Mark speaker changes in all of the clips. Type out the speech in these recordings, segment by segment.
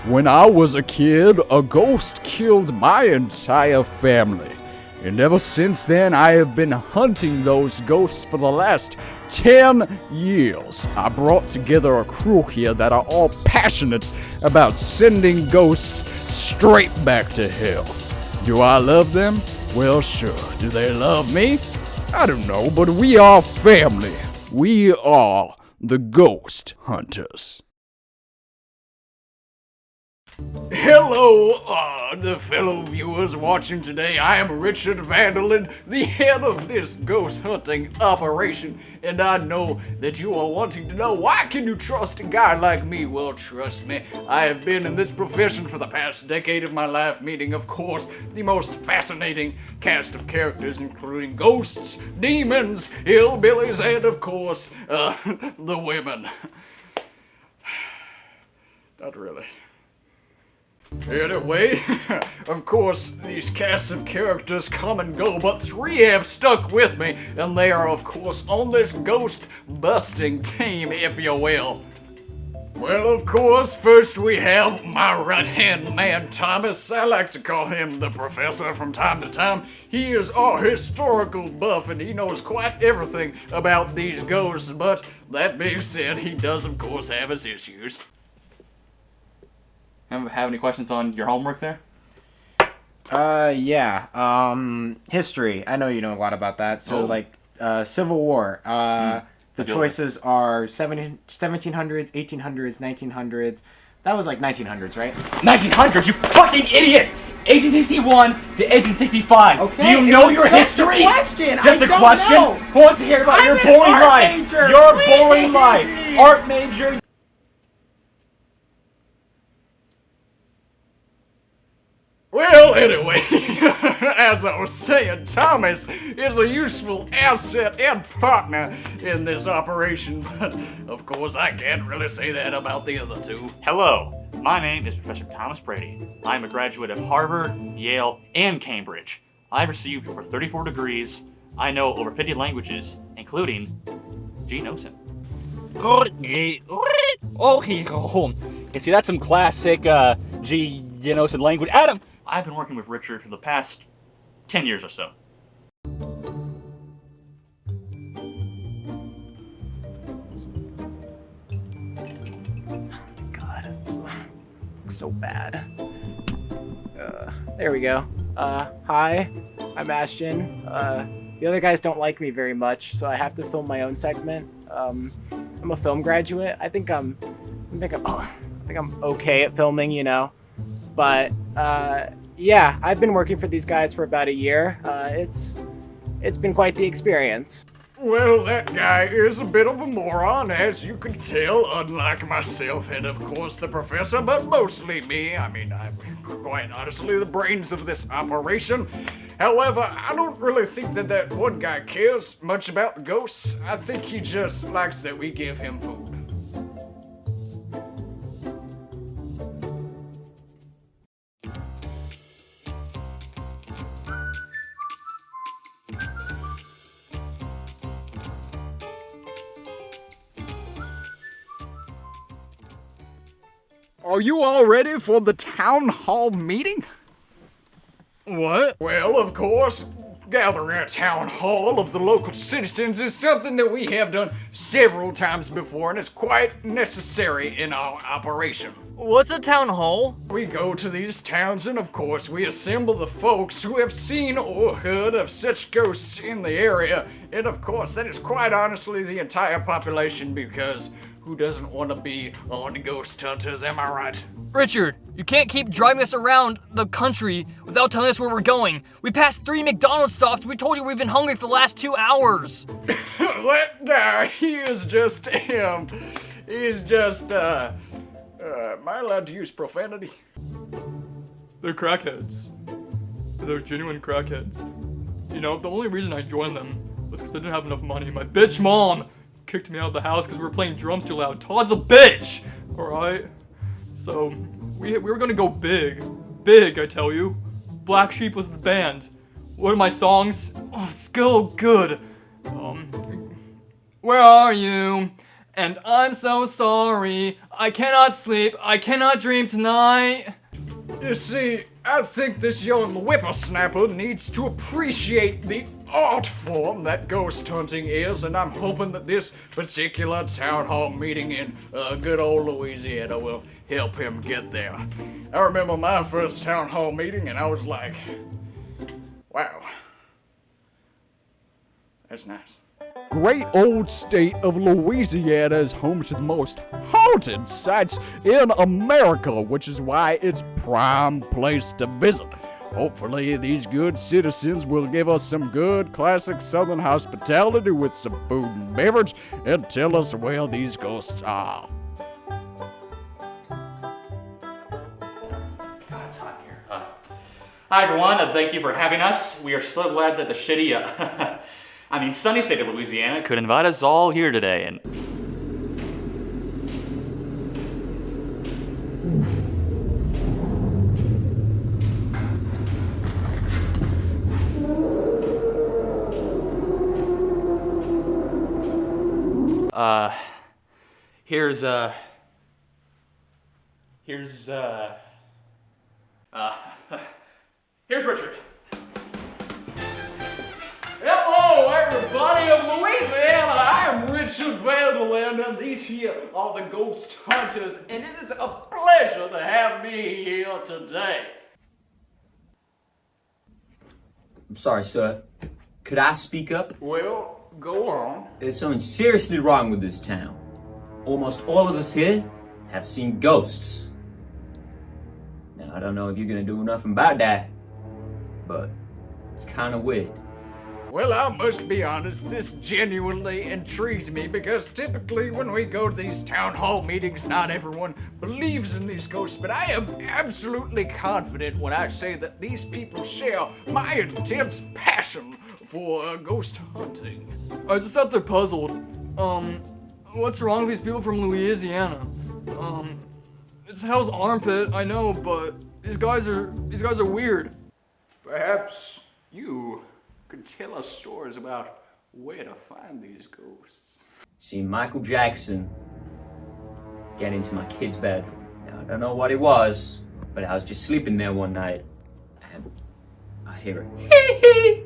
Speaker 1: When I was a kid, a ghost killed my entire family. And ever since then, I have been hunting those ghosts for the last 10 years. I brought together a crew here that are all passionate about sending ghosts straight back to hell. Do I love them? Well, sure. Do they love me? I don't know, but we are family. We are the Ghost Hunters. Hello, the fellow viewers watching today. I am Richard Vanderlyn, the head of this ghost hunting operation, and I know that you are wanting to know, why can you trust a guy like me? Well, trust me, I have been in this profession for the past decade of my life, meeting, of course, the most fascinating cast of characters, including ghosts, demons, hillbillies, and, of course, the women. Not really. Anyway, of course, these casts of characters come and go, but three have stuck with me, and they are, of course, on this ghost-busting team, if you will. Well, of course, first we have my right-hand man, Thomas. I like to call him the Professor from time to time. He is our historical buff, and he knows quite everything about these ghosts, but that being said, he does, of course, have his issues.
Speaker 2: Have any questions on your homework there?
Speaker 3: Yeah. History. I know you know a lot about that. So, Civil War. The choices are 1700s, 1800s, 1900s. That was like 1900s, right?
Speaker 2: 1900s, you fucking idiot! 1861 to 1865.
Speaker 3: Okay,
Speaker 2: do you know your history?
Speaker 3: Question.
Speaker 2: Just
Speaker 3: I
Speaker 2: a
Speaker 3: don't
Speaker 2: question?
Speaker 3: know.
Speaker 2: Who wants to hear about
Speaker 3: I'm
Speaker 2: your
Speaker 3: an
Speaker 2: boring
Speaker 3: art
Speaker 2: life?
Speaker 3: major,
Speaker 2: Your
Speaker 3: please.
Speaker 2: boring life. Art major.
Speaker 1: Well, anyway, as I was saying, Thomas is a useful asset and partner in this operation, but of course I can't really say that about the other two.
Speaker 2: Hello, my name is Professor Thomas Brady. I'm a graduate of Harvard, Yale, and Cambridge. I've received over 34 degrees. I know over 50 languages, including Genosin. You see, that's some classic Genosin language. Adam! I've been working with Richard for the past 10 years or so.
Speaker 3: God, it looks so bad. There we go. Hi, I'm Ashton. The other guys don't like me very much, so I have to film my own segment. I'm a film graduate. I think I'm okay at filming, you know. But yeah, I've been working for these guys for about a year. It's been quite the experience.
Speaker 1: Well, that guy is a bit of a moron, as you can tell, unlike myself and, of course, the professor, but mostly me. I mean, I'm quite honestly the brains of this operation. However, I don't really think that one guy cares much about the ghosts. I think he just likes that we give him food. Are you all ready for the town hall meeting? What? Well, of course, gathering a town hall of the local citizens is something that we have done several times before, and it's quite necessary in our operation.
Speaker 4: What's a town hall?
Speaker 1: We go to these towns and, of course, we assemble the folks who have seen or heard of such ghosts in the area. And, of course, that is quite honestly the entire population, because who doesn't want to be on Ghost Hunters, am I right?
Speaker 4: Richard, you can't keep driving us around the country without telling us where we're going. We passed 3 McDonald's stops. We told you we've been hungry for the last 2 hours.
Speaker 1: That guy, he is just him. He's just, am I allowed to use profanity?
Speaker 5: They're crackheads. They're genuine crackheads. You know, the only reason I joined them was because I didn't have enough money. My bitch mom kicked me out of the house because we were playing drums too loud. Todd's a bitch! Alright? So, we were gonna go big. Big, I tell you. Black Sheep was the band. One of my songs, oh, still good. Where are you? And I'm so sorry. I cannot sleep. I cannot dream tonight.
Speaker 1: You see, I think this young whippersnapper needs to appreciate the art form that ghost hunting is, and I'm hoping that this particular town hall meeting in good old Louisiana will help him get there. I remember my first town hall meeting, and I was like, wow, that's nice. Great old state of Louisiana is home to the most haunted sites in America, which is why it's prime place to visit. Hopefully, these good citizens will give us some good classic Southern hospitality with some food and beverage and tell us where these ghosts are.
Speaker 2: God, it's hot in here. Hi everyone, thank you for having us. We are so glad that the shitty, sunny state of Louisiana could invite us all here today. And here's Richard. Hello, everybody of Louisiana. I am Richard Vanderland, and these here are the Ghost Hunters, and it is a pleasure to have me here today.
Speaker 6: I'm sorry, sir. Could I speak up?
Speaker 1: Well, go on.
Speaker 6: There's something seriously wrong with this town. Almost all of us here have seen ghosts. Now, I don't know if you're gonna do nothing about that, but it's kind of weird.
Speaker 1: Well, I must be honest, this genuinely intrigues me because typically when we go to these town hall meetings, not everyone believes in these ghosts, but I am absolutely confident when I say that these people share my intense passion for ghost hunting.
Speaker 5: I just thought they're puzzled. What's wrong with these people from Louisiana? It's hell's armpit, I know, but these guys are weird.
Speaker 1: Perhaps you could tell us stories about where to find these ghosts.
Speaker 6: See Michael Jackson get into my kid's bedroom. Now, I don't know what it was, but I was just sleeping there one night, and I hear it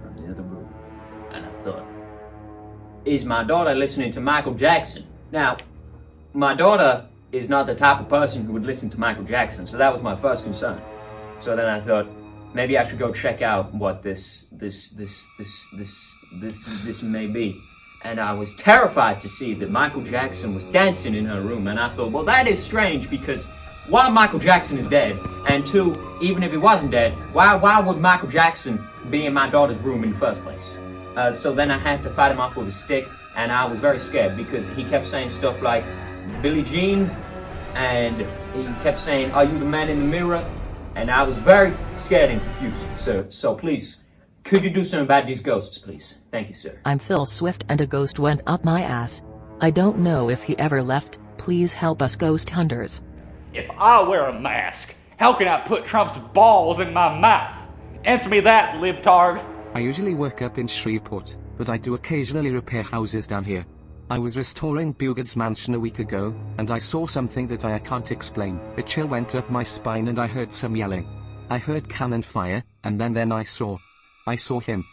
Speaker 6: from the other room. And I thought, is my daughter listening to Michael Jackson? Now, my daughter is not the type of person who would listen to Michael Jackson, so that was my first concern. So then I thought, maybe I should go check out what this may be. And I was terrified to see that Michael Jackson was dancing in her room, and I thought, well, that is strange, because one, Michael Jackson is dead, and two, even if he wasn't dead, why would Michael Jackson be in my daughter's room in the first place? So then I had to fight him off with a stick, and I was very scared because he kept saying stuff like, Billie Jean, and he kept saying, are you the man in the mirror? And I was very scared and confused, sir. So please, could you do something about these ghosts, please? Thank you, sir.
Speaker 7: I'm Phil Swift, and a ghost went up my ass. I don't know if he ever left. Please help us, ghost hunters.
Speaker 2: If I wear a mask, how can I put Trump's balls in my mouth? Answer me that, libtard.
Speaker 8: I usually work up in Shreveport, but I do occasionally repair houses down here. I was restoring Bugad's mansion a week ago, and I saw something that I can't explain. A chill went up my spine and I heard some yelling. I heard cannon fire, and then I saw him.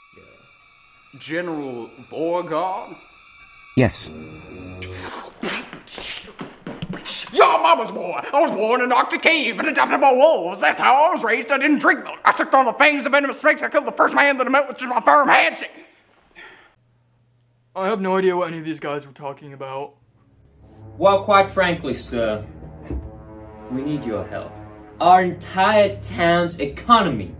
Speaker 1: General Beauregard?
Speaker 8: Yes.
Speaker 1: Your mama's boy. I was born in Arctic Cave and adopted by wolves. That's how I was raised. I didn't drink milk. I sucked on the fangs of venomous snakes. I killed the first man that I met, which is my firm handshake.
Speaker 5: I have no idea what any of these guys were talking about.
Speaker 6: Well, quite frankly, sir, we need your help. Our entire town's economy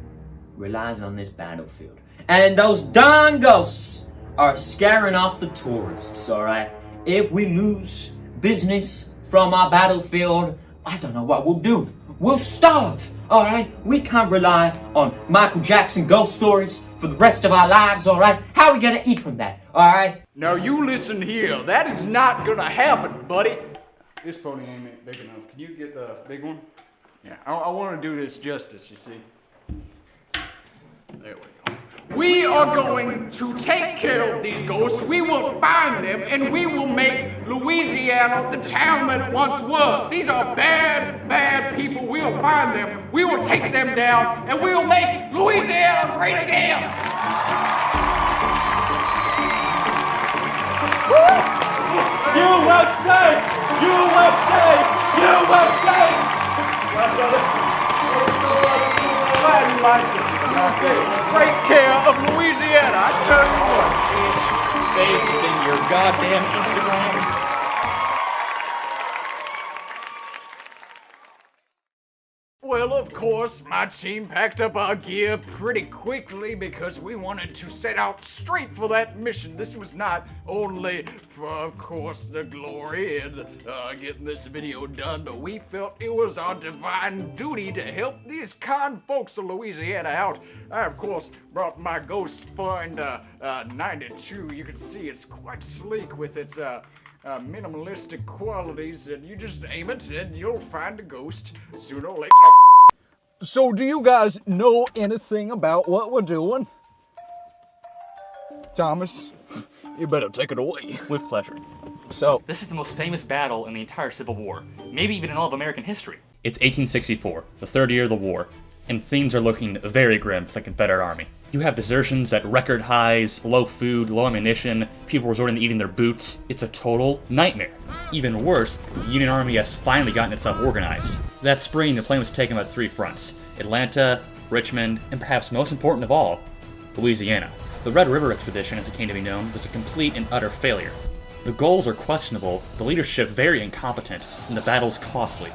Speaker 6: relies on this battlefield. And those darn ghosts are scaring off the tourists, alright? If we lose business from our battlefield, I don't know what we'll do. We'll starve, alright? We can't rely on Michael Jackson ghost stories for the rest of our lives, alright? How are we gonna eat from that, alright?
Speaker 1: Now you listen here. That is not gonna happen, buddy. This pony ain't big enough. Can you get the big one? Yeah, I want to do this justice, you see. There we go. We are going to take care of these ghosts. We will find them, and we will make Louisiana the town that it once was. These are bad, bad people. We will find them. We will take them down, and we will make Louisiana great again.
Speaker 2: USA! USA! USA!
Speaker 1: Great care of Louisiana, I tell you what.
Speaker 2: Save us in your goddamn Instagrams.
Speaker 1: Well, of course, my team packed up our gear pretty quickly because we wanted to set out straight for that mission. This was not only for, of course, the glory and getting this video done, but we felt it was our divine duty to help these kind folks of Louisiana out. I, of course, brought my Ghost Find 92. You can see it's quite sleek with its minimalistic qualities, and you just aim it and you'll find a ghost sooner or later.
Speaker 9: So do you guys know anything about what we're doing? Thomas, you better take it away.
Speaker 2: With pleasure.
Speaker 9: So,
Speaker 2: This is the most famous battle in the entire Civil War, maybe even in all of American history. It's 1864, the third year of the war, and things are looking very grim for the Confederate Army. You have desertions at record highs, low food, low ammunition, people resorting to eating their boots. It's a total nightmare. Even worse, the Union Army has finally gotten itself organized. That spring, the plan was taken by 3 fronts: Atlanta, Richmond, and perhaps most important of all, Louisiana. The Red River Expedition, as it came to be known, was a complete and utter failure. The goals are questionable, the leadership very incompetent, and the battles costly,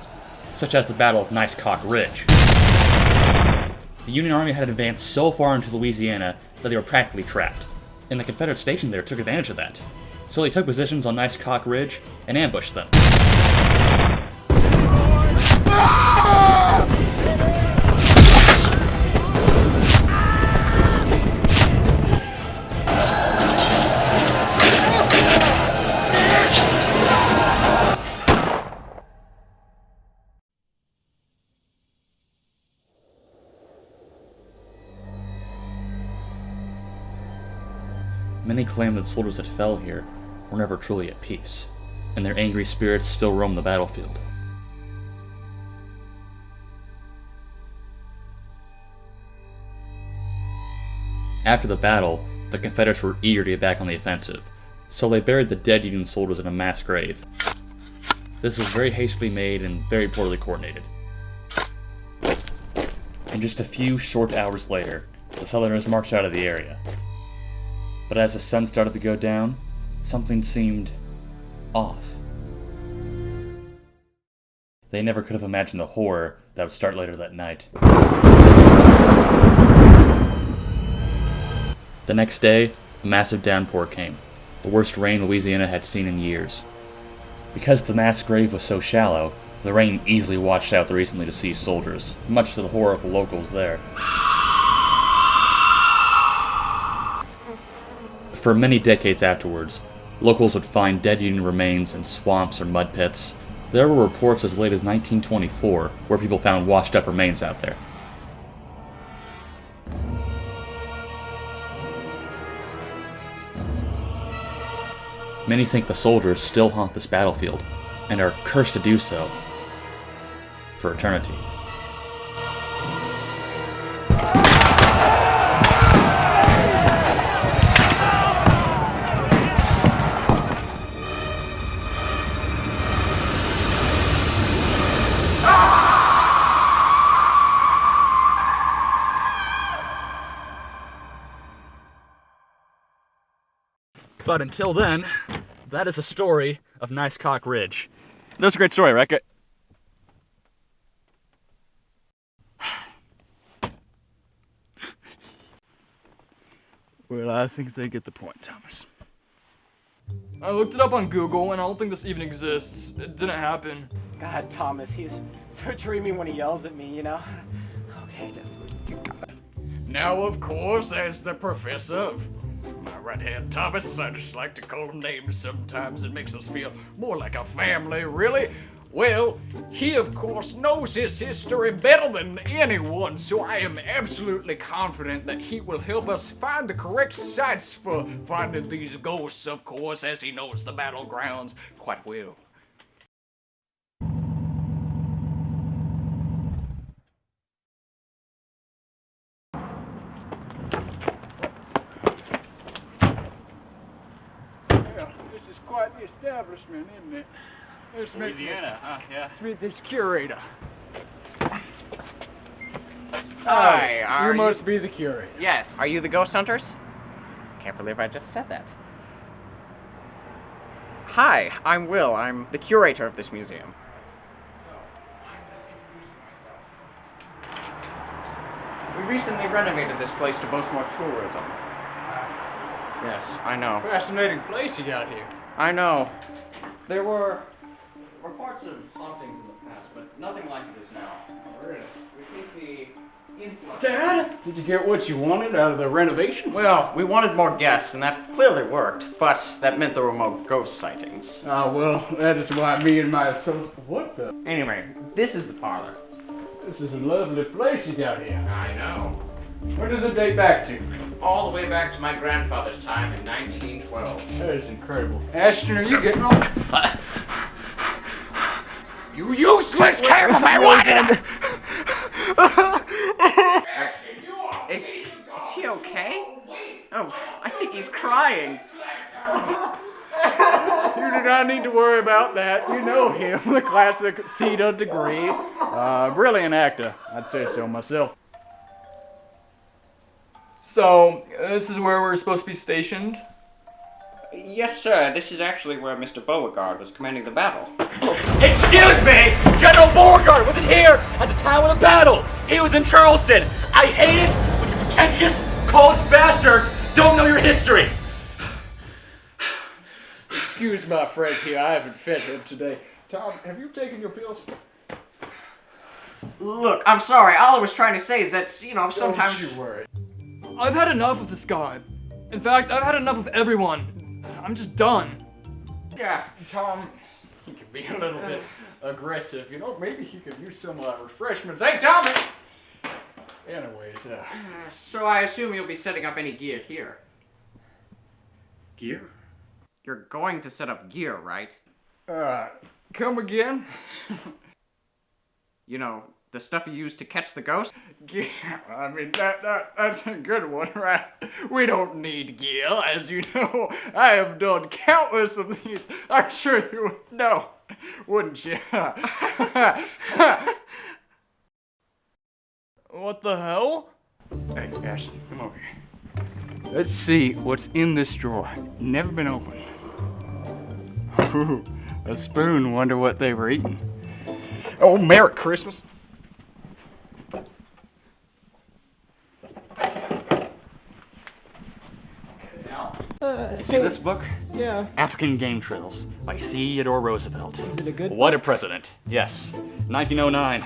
Speaker 2: such as the Battle of Nice Cock Ridge. The Union Army had advanced so far into Louisiana that they were practically trapped, and the Confederate station there took advantage of that. So they took positions on Nice Cock Ridge and ambushed them. Many claim that soldiers that fell here were never truly at peace, and their angry spirits still roam the battlefield. After the battle, the Confederates were eager to get back on the offensive, so they buried the dead Union soldiers in a mass grave. This was very hastily made and very poorly coordinated. And just a few short hours later, the Southerners marched out of the area. But as the sun started to go down, something seemed off. They never could have imagined the horror that would start later that night. The next day, a massive downpour came, the worst rain Louisiana had seen in years. Because the mass grave was so shallow, the rain easily washed out the recently deceased soldiers, much to the horror of the locals there. For many decades afterwards, locals would find dead Union remains in swamps or mud pits. There were reports as late as 1924 where people found washed up remains out there. Many think the soldiers still haunt this battlefield and are cursed to do so for eternity. But until then, that is a story of Nice Cock Ridge. That's a great story, right?
Speaker 1: Well, I think they get the point, Thomas.
Speaker 5: I looked it up on Google, and I don't think this even exists. It didn't happen.
Speaker 3: God, Thomas, he's so dreamy when he yells at me, you know? Okay, definitely. You got it.
Speaker 1: Now, of course, as the professor of my right hand, Thomas, I just like to call him names sometimes. It makes us feel more like a family, really. Well, he of course knows his history better than anyone, so I am absolutely confident that he will help us find the correct sites for finding these ghosts, of course, as he knows the battlegrounds quite well. Yeah, this is quite the establishment, isn't it?
Speaker 2: Louisiana, huh? Yeah.
Speaker 1: Let's meet this curator.
Speaker 3: Hi,
Speaker 1: You must be the curator.
Speaker 3: Yes. Are you the ghost hunters? Can't believe I just said that. Hi, I'm Will. I'm the curator of this museum. We recently renovated this place to boast more tourism. Yes, I know.
Speaker 1: Fascinating place you got here.
Speaker 3: I know. There were reports of hauntings in the past, but nothing like it is now. Really? We think the influx...
Speaker 1: Dad, did you get what you wanted out of the renovations?
Speaker 3: Well, we wanted more guests, and that clearly worked, but that meant there were more ghost sightings.
Speaker 1: Ah, well, that is why me and my associate... What the?
Speaker 3: Anyway, this is the parlor.
Speaker 1: This is a lovely place you got here.
Speaker 3: I know.
Speaker 1: Where does it date back to?
Speaker 3: All the way back to my grandfather's time in 1912.
Speaker 1: That is incredible. Ashton, are you getting on? You useless cameraman!
Speaker 3: Is he okay? Oh, I think he's crying.
Speaker 1: You do not need to worry about that. You know him, the classic Theta degree. Brilliant actor. I'd say so myself.
Speaker 5: So, this is where we're supposed to be stationed?
Speaker 3: Yes, sir. This is actually where Mr. Beauregard was commanding the battle.
Speaker 4: Excuse me! General Beauregard wasn't here at the time of the battle! He was in Charleston! I hate it when you pretentious, cold bastards don't know your history!
Speaker 1: Excuse my friend here, I haven't fed him today. Tom, have you taken your pills?
Speaker 3: Look, I'm sorry. All I was trying to say is that, sometimes...
Speaker 1: Don't you worry.
Speaker 5: I've had enough of this guy. In fact, I've had enough of everyone. I'm just done.
Speaker 1: Yeah, Tom, he can be a little bit aggressive. Maybe he could use some refreshments. Hey, Tommy! Anyways,
Speaker 3: So I assume you'll be setting up any gear here.
Speaker 1: Gear?
Speaker 3: You're going to set up gear, right?
Speaker 1: Come again?
Speaker 3: The stuff you use to catch the ghost?
Speaker 1: Gear. I mean, that's a good one, right? We don't need gear, as you know. I have done countless of these. I'm sure you would know, wouldn't you?
Speaker 5: What the hell?
Speaker 1: Hey, Ashley, come over here. Let's see what's in this drawer. Never been opened. Ooh, a spoon. Wonder what they were eating. Oh, Merry Christmas.
Speaker 2: See this book?
Speaker 10: Yeah.
Speaker 2: African Game Trails by Theodore Roosevelt.
Speaker 10: Is it a good
Speaker 2: What a president. Yes. 1909.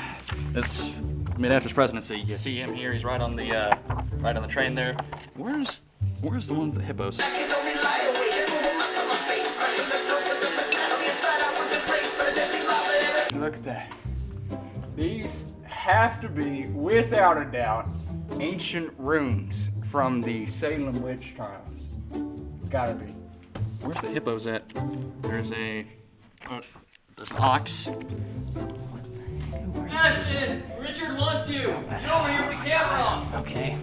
Speaker 2: It's mid-after his presidency. You see him here, he's right on the train there. Where's the one with the hippos?
Speaker 1: Look at that. These have to be, without a doubt, ancient runes from the Salem witch trials. Gotta be.
Speaker 2: Where's the hippos at? There's an ox.
Speaker 4: Ashton! Richard wants you! Get over here with the camera!
Speaker 3: Okay.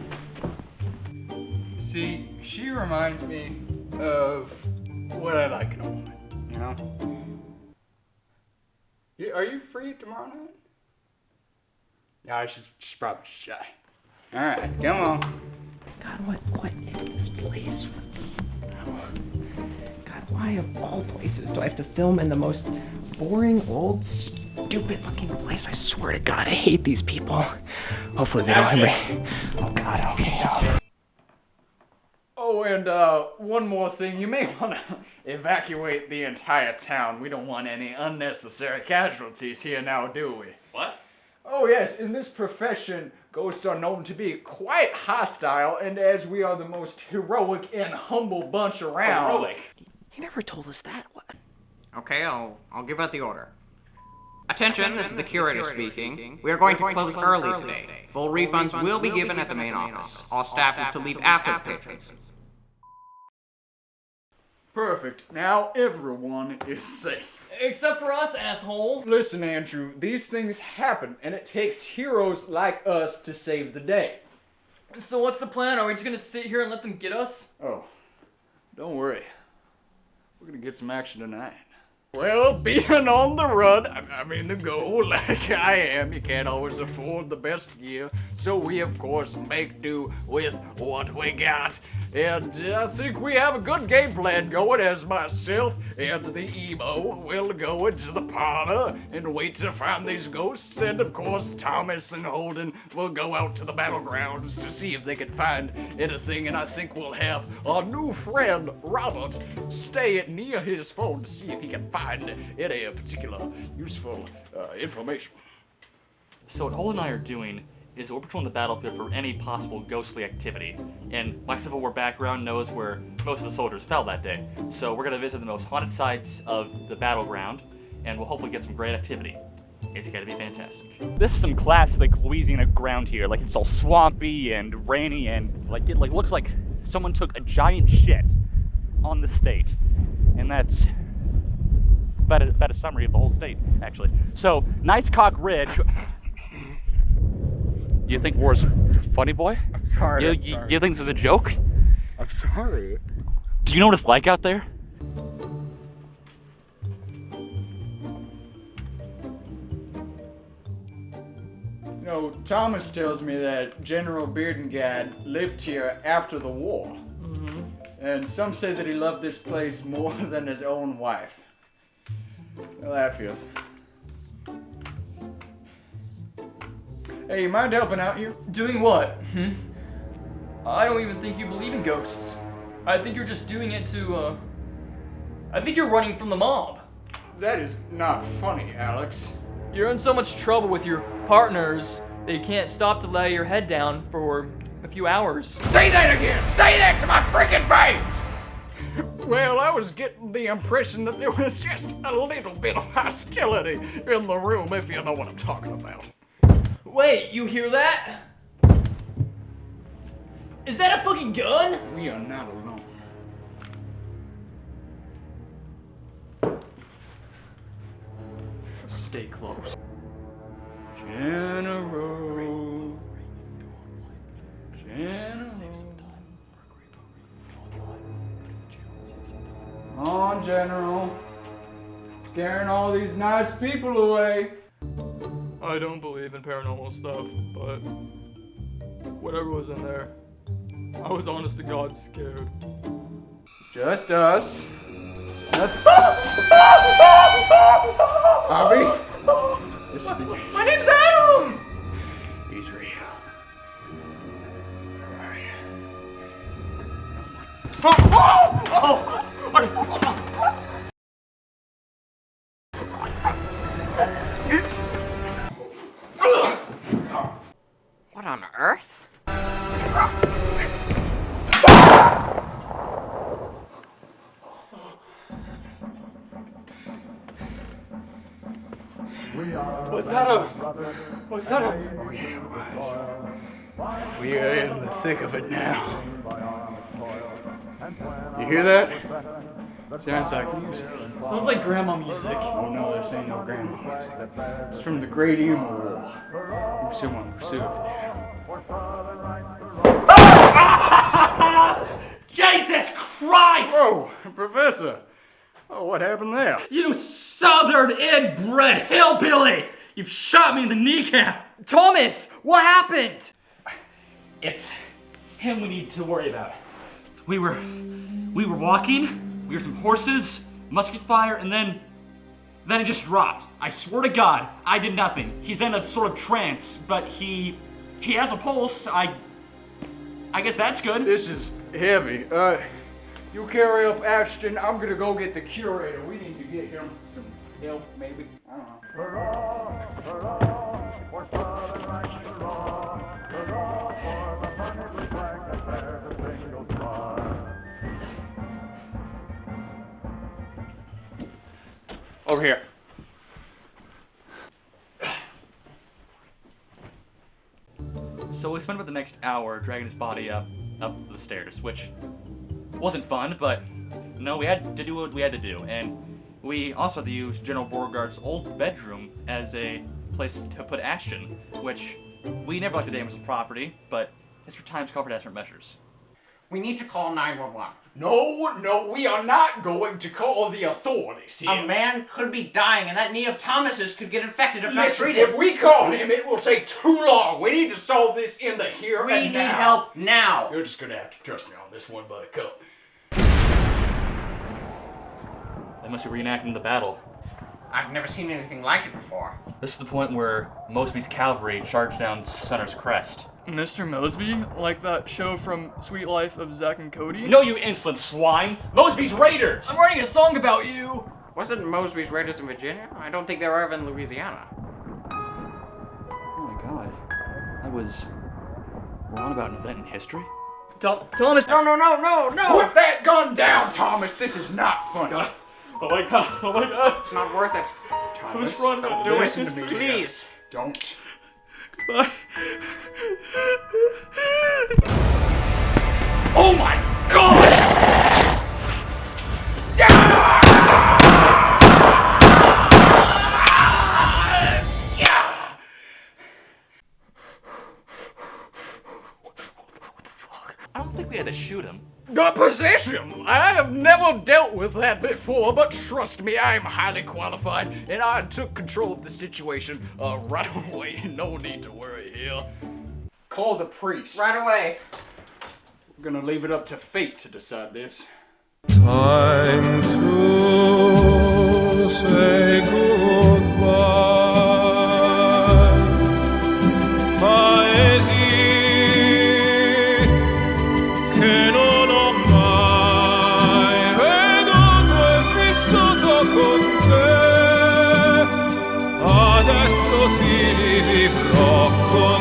Speaker 1: See, she reminds me of what I like in a woman, Are you free tomorrow night? Yeah, she's probably shy. Alright, come on.
Speaker 10: God, what is this place? God, why of all places do I have to film in the most boring, old, stupid-looking place? I swear to God, I hate these people. Hopefully they don't remember. Oh God, okay.
Speaker 1: Oh, and one more thing. You may want to evacuate the entire town. We don't want any unnecessary casualties here now, do we?
Speaker 2: What?
Speaker 1: Oh yes, in this profession, ghosts are known to be quite hostile, and as we are the most heroic and humble bunch around...
Speaker 2: Heroic?
Speaker 10: He never told us that. What?
Speaker 3: Okay, I'll give out the order.
Speaker 11: Attention, this is the curator speaking. We are going to close early today. Full refunds will be given at the main office. All staff is to leave after the patrons.
Speaker 1: Perfect. Now everyone is safe.
Speaker 4: Except for us, asshole.
Speaker 1: Listen, Andrew, these things happen, and it takes heroes like us to save the day.
Speaker 4: So what's the plan? Are we just gonna sit here and let them get us?
Speaker 1: Oh, don't worry. We're gonna get some action tonight. Well, being on the run, I mean the goal, like I am, you can't always afford the best gear, so we of course make do with what we got. And I think we have a good game plan going, as myself and the emo will go into the parlor and wait to find these ghosts, and of course Thomas and Holden will go out to the battlegrounds to see if they can find anything, and I think we'll have our new friend Robert stay near his phone to see if he can find any particular useful information.
Speaker 2: So what Holden and I are doing is we're patrolling the battlefield for any possible ghostly activity. And my Civil War background knows where most of the soldiers fell that day. So we're gonna visit the most haunted sites of the battleground, and we'll hopefully get some great activity. It's gonna be fantastic. This is some classic Louisiana ground here. Like, it's all swampy and rainy, and like it looks like someone took a giant shit on the state. And that's about a summary of the whole state, actually. So, Nice Cock Ridge. You think war's funny, boy?
Speaker 1: I'm sorry.
Speaker 2: You think this is a joke?
Speaker 1: I'm sorry.
Speaker 2: Do you know what it's like out there?
Speaker 1: You know, Thomas tells me that General Beardengad lived here after the war.
Speaker 5: Mm-hmm.
Speaker 1: And some say that he loved this place more than his own wife. Well, that feels. Hey, you mind helping out here?
Speaker 4: Doing what? I don't even think you believe in ghosts. I think you're just doing it to, I think you're running from the mob.
Speaker 1: That is not funny, Alex.
Speaker 4: You're in so much trouble with your partners that you can't stop to lay your head down for a few hours.
Speaker 9: Say that again! Say that to my freaking face!
Speaker 1: Well, I was getting the impression that there was just a little bit of hostility in the room, if you know what I'm talking about.
Speaker 4: Wait, you hear that? Is that a fucking gun?
Speaker 1: We are not alone.
Speaker 2: Stay close.
Speaker 1: General. Come on, General. Scaring all these nice people away.
Speaker 5: I don't believe in paranormal stuff, but whatever was in there, I was honest to God scared.
Speaker 1: Just us. Bobby. This will be.
Speaker 4: My name's Adam!
Speaker 1: He's real. Where are
Speaker 11: What on earth?
Speaker 4: Was that a...
Speaker 1: We are in the thick of it now. You hear that? Sounds like music.
Speaker 4: Sounds like grandma music.
Speaker 1: Oh no, this ain't no grandma music. It's from the Great Emo War. Someone who served there.
Speaker 4: Jesus Christ!
Speaker 1: Whoa, Professor. Oh, what happened there?
Speaker 4: You southern inbred hillbilly! You've shot me in the kneecap! Thomas, what happened?
Speaker 2: It's him we need to worry about. We were walking, we heard some horses, musket fire, and then he just dropped. I swear to God, I did nothing. He's in a sort of trance, but he has a pulse. I guess that's good.
Speaker 1: This is heavy. You carry up Ashton. I'm gonna go get the curator. We need to get him some help, maybe. I don't know.
Speaker 2: Over here. So we spent about the next hour dragging his body up the stairs, which wasn't fun, but no, we had to do what we had to do. And we also had to use General Beauregard's old bedroom as a place to put Ashton, which we never liked to damage the property, but it's for times called for desperate measures.
Speaker 11: We need to call 911.
Speaker 9: No, we are not going to call the authorities here.
Speaker 11: A man could be dying, and that knee of Thomas's could get infected if not
Speaker 9: Listen,
Speaker 11: treated.
Speaker 9: if we call him, it will take too long. We need to solve this in the here
Speaker 11: We
Speaker 9: and
Speaker 11: need
Speaker 9: now.
Speaker 11: help now.
Speaker 9: You're just gonna have to trust me on this one, Buttercup.
Speaker 2: They must be reenacting the battle.
Speaker 11: I've never seen anything like it before.
Speaker 2: This is the point where Mosby's cavalry charged down Sumner's crest.
Speaker 5: Mr. Mosby? Like that show from Sweet Life of Zack and Cody?
Speaker 2: No, you insolent swine! Mosby's Raiders!
Speaker 5: I'm writing a song about you!
Speaker 11: Wasn't Mosby's Raiders in Virginia? I don't think they were ever in Louisiana.
Speaker 2: Oh my god. I was wrong about an event in history?
Speaker 5: Thomas!
Speaker 11: No!
Speaker 9: Put that gun down, Thomas. This is not funny.
Speaker 2: Oh my god.
Speaker 11: It's not worth it.
Speaker 9: Thomas,
Speaker 2: What's wrong about doing
Speaker 9: listen
Speaker 2: this,
Speaker 9: to me.
Speaker 11: Please.
Speaker 9: Don't.
Speaker 2: Goodbye. Oh my god! I don't think we had to shoot him.
Speaker 9: The possession! I have never dealt with that before, but trust me, I am highly qualified, and I took control of the situation right away. No need to worry here. Call the priest.
Speaker 11: Right away.
Speaker 9: We're gonna leave it up to fate to decide this.
Speaker 12: Time to say goodbye. Paesi che non ho mai veduto e vissuto con te. Adesso sì li vivrò con